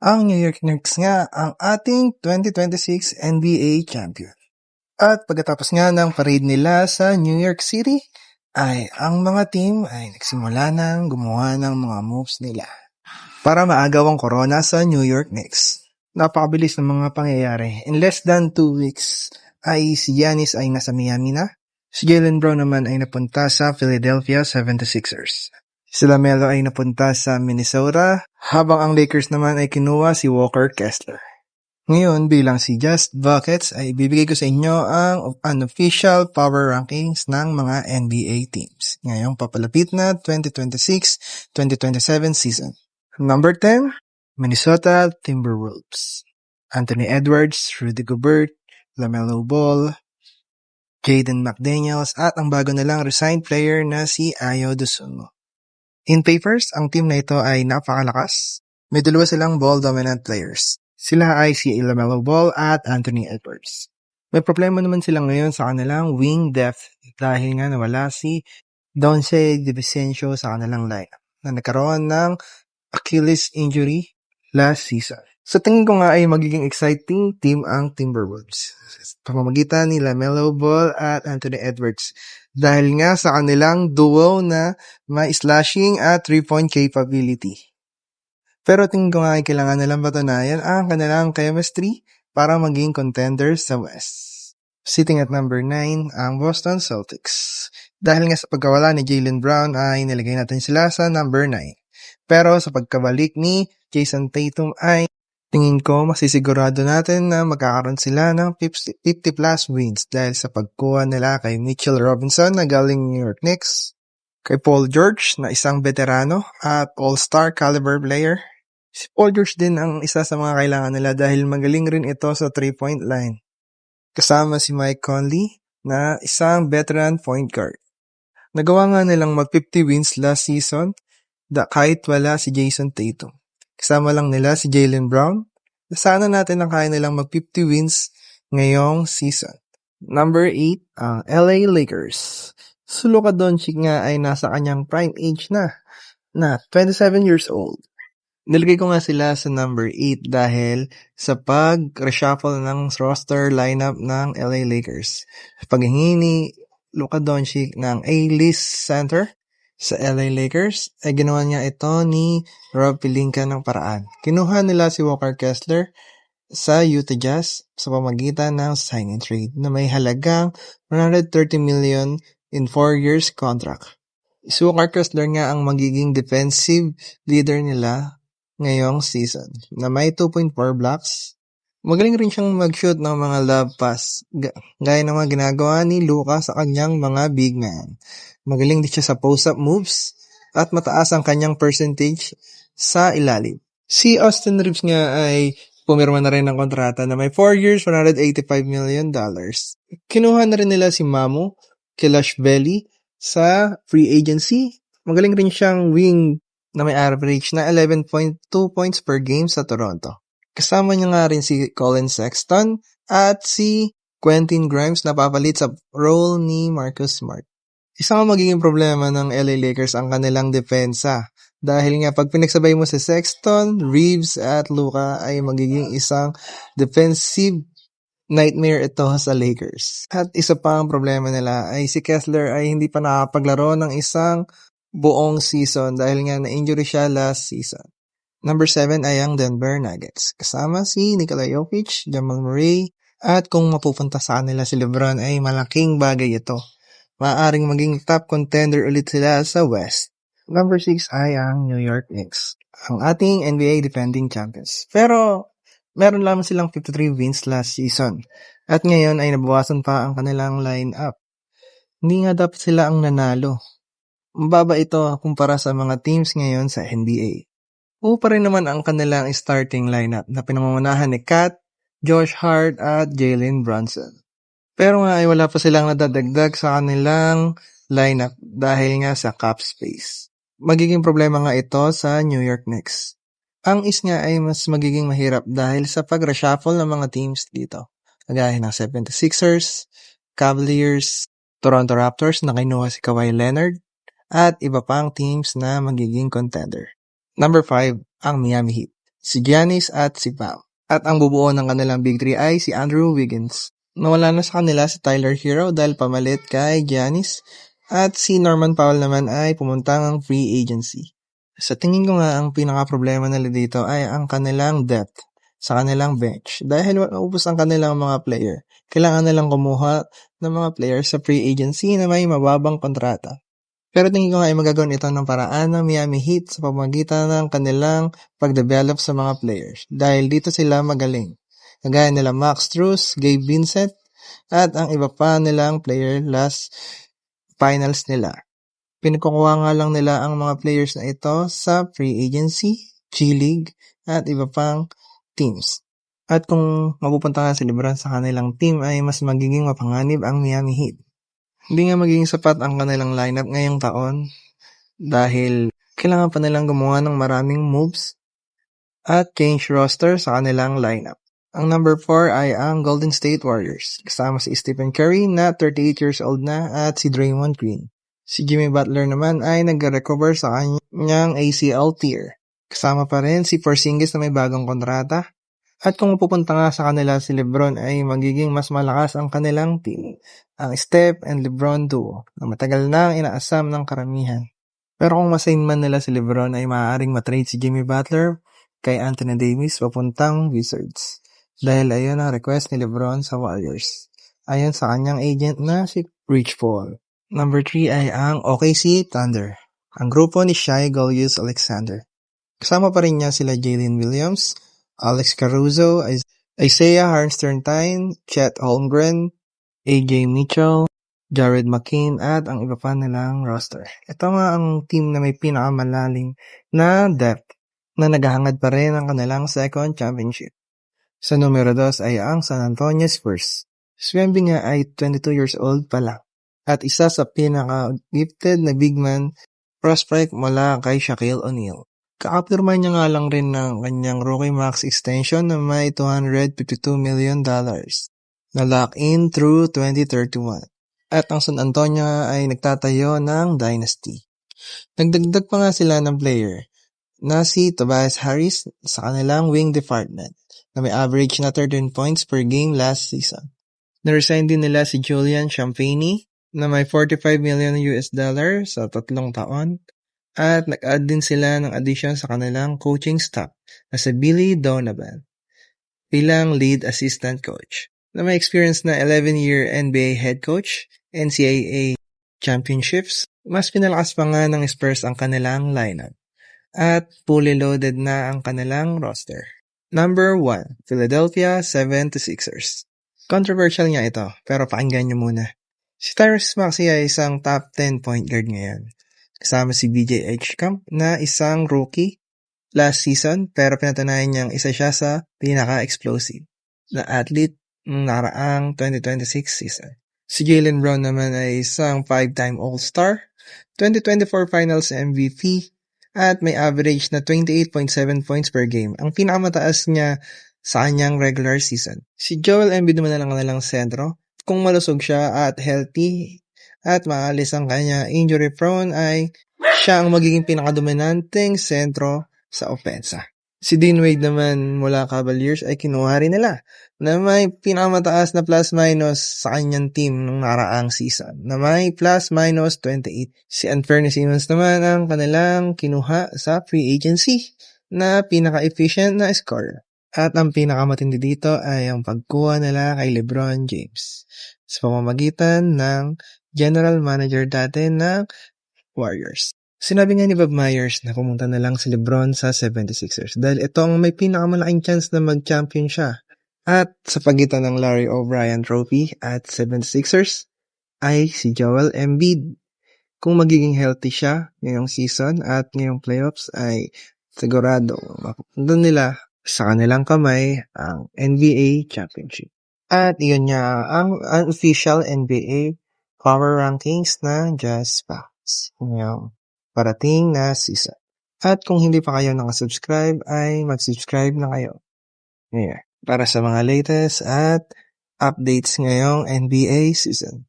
Ang New York Knicks nga ang ating 2026 NBA champion. At pagkatapos nga ng parade nila sa New York City, ay ang mga team ay nagsimula nang gumawa ng mga moves nila para maagaw ang corona sa New York Knicks. Napakabilis ng mga pangyayari. In less than 2 weeks ay si Giannis ay nasa Miami na. Si Jaylen Brown naman ay napunta sa Philadelphia 76ers. Si LaMelo ay napunta sa Minnesota, habang ang Lakers naman ay kinuha si Walker Kessler. Ngayon, bilang si Just Buckets, ay ibibigay ko sa inyo ang unofficial power rankings ng mga NBA teams ngayong papalapit na 2026-2027 season. Number 10, Minnesota Timberwolves. Anthony Edwards, Rudy Gobert, LaMelo Ball, Jaden McDaniels, at ang bago nilang resigned player na si Ayo Dosunmu. In papers, ang team na ito ay napakalakas. May dalawa silang ball-dominant players. Sila ay si LaMelo Ball at Anthony Edwards. May problema naman sila ngayon sa kanilang wing depth dahil nga nawala si Donce DiVincenzo sa kanilang lineup na nagkaroon ng Achilles injury last season. Sa tingin ko nga ay magiging exciting team ang Timberwolves sa pamamagitan ni LaMelo Ball at Anthony Edwards dahil nga sa kanilang duo na may slashing at 3-point capability. Pero tingin ko nga ay kailangan nilang patunayan ang kanilang chemistry para maging contenders sa West. Sitting at number 9 ang Boston Celtics. Dahil nga sa pagkawala ni Jaylen Brown ay nilagay natin sila sa number 9. Pero sa pagkabalik ni Jason Tatum ay tingin ko masisigurado natin na magkakaroon sila ng 50 plus wins dahil sa pagkuha nila kay Mitchell Robinson na galing New York Knicks, kay Paul George na isang veterano at all-star caliber player. Si Paul George din ang isa sa mga kailangan nila dahil magaling rin ito sa 3-point line. Kasama si Mike Conley na isang veteran point guard. Nagawa nga nilang mag-50 wins last season kahit wala si Jason Tatum. Kasama lang nila si Jaylen Brown. Sana natin ang kaya nilang mag-50 wins ngayong season. Number 8, ang LA Lakers. Si Luka Doncic nga ay nasa kanyang prime age na 27 years old. Nilagay ko nga sila sa number 8 dahil sa pag-reshuffle ng roster lineup ng LA Lakers. Sa paghingi ni Luka Doncic ng A-list center sa LA Lakers, ay ginawa niya ito ni Rob Pelinka ng paraan. Kinuha nila si Walker Kessler sa Utah Jazz sa pamagitan ng sign and trade na may halagang $130 million in 4 years contract. Si Walker Kessler nga ang magiging defensive leader nila ngayong season na may 2.4 blocks. Magaling rin siyang mag-shoot ng mga lob pass gaya ng mga ginagawa ni Luka sa kanyang mga big man. Magaling din siya sa post-up moves at mataas ang kanyang percentage sa ilalim. Si Austin Reeves nga ay pumirma na rin ng kontrata na may 4 years, $185 million. Kinuha na rin nila si Mamu Kelashvili sa free agency. Magaling rin siyang wing na may average na 11.2 points per game sa Toronto. Kasama niya nga rin si Colin Sexton at si Quentin Grimes na papalit sa role ni Marcus Smart. Isang magiging problema ng LA Lakers ang kanilang depensa dahil nga pag pinagsabay mo si Sexton, Reeves at Luka ay magiging isang defensive nightmare ito sa Lakers. At isa pa ang problema nila ay si Kessler ay hindi pa nakapaglaro ng isang buong season dahil nga na-injury siya last season. Number 7 ay ang Denver Nuggets. Kasama si Nikola Jokic, Jamal Murray, at kung mapupunta sa kanila si LeBron ay malaking bagay ito. Maaaring maging top contender ulit sila sa West. Number 6 ay ang New York Knicks, ang ating NBA defending champions. Pero meron lamang silang 53 wins last season. At ngayon ay nabawasan pa ang kanilang lineup. Hindi nga dapat sila ang nanalo. Mababa ito kumpara sa mga teams ngayon sa NBA. Pa rin naman ang kanilang starting lineup na pinamumunahan ni Kat, Josh Hart at Jalen Brunson. Pero nga ay wala pa silang nadadagdag sa kanilang lineup dahil nga sa cap space. Magiging problema nga ito sa New York Knicks. Ang East nga ay mas magiging mahirap dahil sa pag-reshuffle ng mga teams dito. Kagaya ng 76ers, Cavaliers, Toronto Raptors na kinuha si Kawhi Leonard, at iba pang teams na magiging contender. Number 5, ang Miami Heat. si Giannis at si Bam. At ang bubuo ng kanilang Big Three ay si Andrew Wiggins. Nawala na sa kanila si Tyler Hero dahil pamalit kay Giannis at si Norman Powell naman ay pumunta ng free agency. Sa tingin ko nga ang pinaka-problema nila dito ay ang kanilang depth sa kanilang bench. Dahil naubos ang kanilang mga player, kailangan nilang kumuha ng mga player sa free agency na may mababang kontrata. Pero tingin ko nga ay magagawin ito ng paraan ng Miami Heat sa pamamagitan ng kanilang pag-develop sa mga players. Dahil dito sila magaling. Kagaya nila Max Strus, Gabe Vincent, at ang iba pa nilang player last finals nila. Pinagkukuha nga lang nila ang mga players na ito sa free agency, G-League, at iba pang teams. At kung mapupunta nga si LeBron sa kanilang team ay mas magiging mapanganib ang Miami Heat. Hindi nga magiging sapat ang kanilang lineup ngayong taon dahil kailangan pa nilang gumawa ng maraming moves at change roster sa kanilang lineup. Ang number 4 ay ang Golden State Warriors, kasama si Stephen Curry na 38 years old na at si Draymond Green. Si Jimmy Butler naman ay nag-recover sa kanyang ACL tear. Kasama pa rin si Porzingis na may bagong kontrata. At kung pupunta nga sa kanila si LeBron ay magiging mas malakas ang kanilang team, ang Steph and LeBron duo, na matagal na ang inaasam ng karamihan. Pero kung masign man nila si LeBron ay maaaring matrade si Jimmy Butler kay Anthony Davis papuntang Wizards. Dahil ayon ang request ni LeBron sa Warriors. Ayon sa kanyang agent na si Rich Paul. Number 3 ay ang OKC Thunder, ang grupo ni Shai Gilgeous-Alexander. Kasama pa rin niya sila Jalen Williams, Alex Caruso, Isaiah Hartenstein, Chet Holmgren, AJ Mitchell, Jared McCain, at ang iba pa nilang roster. Ito nga ang team na may pinakamalalim na depth na naghahangad pa rin ang kanilang second championship. Sa numero 2 ay ang San Antonio Spurs. Si Wemby nga ay 22 years old pa lang at isa sa pinaka-gifted na big man prospect mula kay Shaquille O'Neal. Kakapirma niya nga lang rin ng kanyang rookie max extension na may $252 million na lock-in through 2031. At ang San Antonio ay nagtatayo ng dynasty. Nagdagdag pa nga sila ng player na si Tobias Harris sa kanilang wing department na may average na 13 points per game last season. Naresign din nila si Julian Champagnie na may $45 million sa 3 taon. At nag-add din sila ng addition sa kanilang coaching staff na si Billy Donovan bilang lead assistant coach na may experience na 11-year NBA head coach, NCAA championships. Mas pinalakas pa nga ng Spurs ang kanilang lineup at fully loaded na ang kanilang roster. Number 1, Philadelphia 76ers. Controversial nga ito, pero pakinggan nyo muna. Si Tyrese Maxey ay isang top 10 point guard ngayon. Kasama si BJ Edgecamp na isang rookie last season pero pinatunayan niyang isa siya sa pinaka-explosive na athlete ng naraang 2026 season. Si Jaylen Brown naman ay isang 5-time All-Star, 2024 Finals MVP at may average na 28.7 points per game. Ang pinakamataas niya sa kanyang regular season. Si Joel Embiid naman na lang kanilang sentro. Kung malusog siya at healthy at maalis ang kanya injury-prone ay siya ang magiging pinakadominanteng sentro sa opensa. Si Dean Wade naman mula Cavaliers ay kinuha rin nila na may pinakamataas na plus-minus sa kanyang team nung naraang season na may plus-minus 28. Si Anthony Simons naman ang kanilang kinuha sa free agency na pinaka-efficient na scorer. At ang pinakamatindi dito ay ang pagkuha nila kay LeBron James sa pamamagitan ng general manager dati ng Warriors. Sinabi nga ni Bob Myers na pumunta na lang si LeBron sa 76ers dahil ito ang may pinakamalaking chance na mag-champion siya. At sa pagitan ng Larry O'Brien Trophy at 76ers ay si Joel Embiid. Kung magiging healthy siya ngayong season at ngayong playoffs ay sigurado mapupunta nila sa kanilang kamay ang NBA Championship. At iyon nga ang unofficial NBA power rankings ng Jazz Facts ngayong parating na season. At kung hindi pa kayo nakasubscribe ay mag-subscribe na kayo. Ngayon, para sa mga latest at updates ngayong NBA season.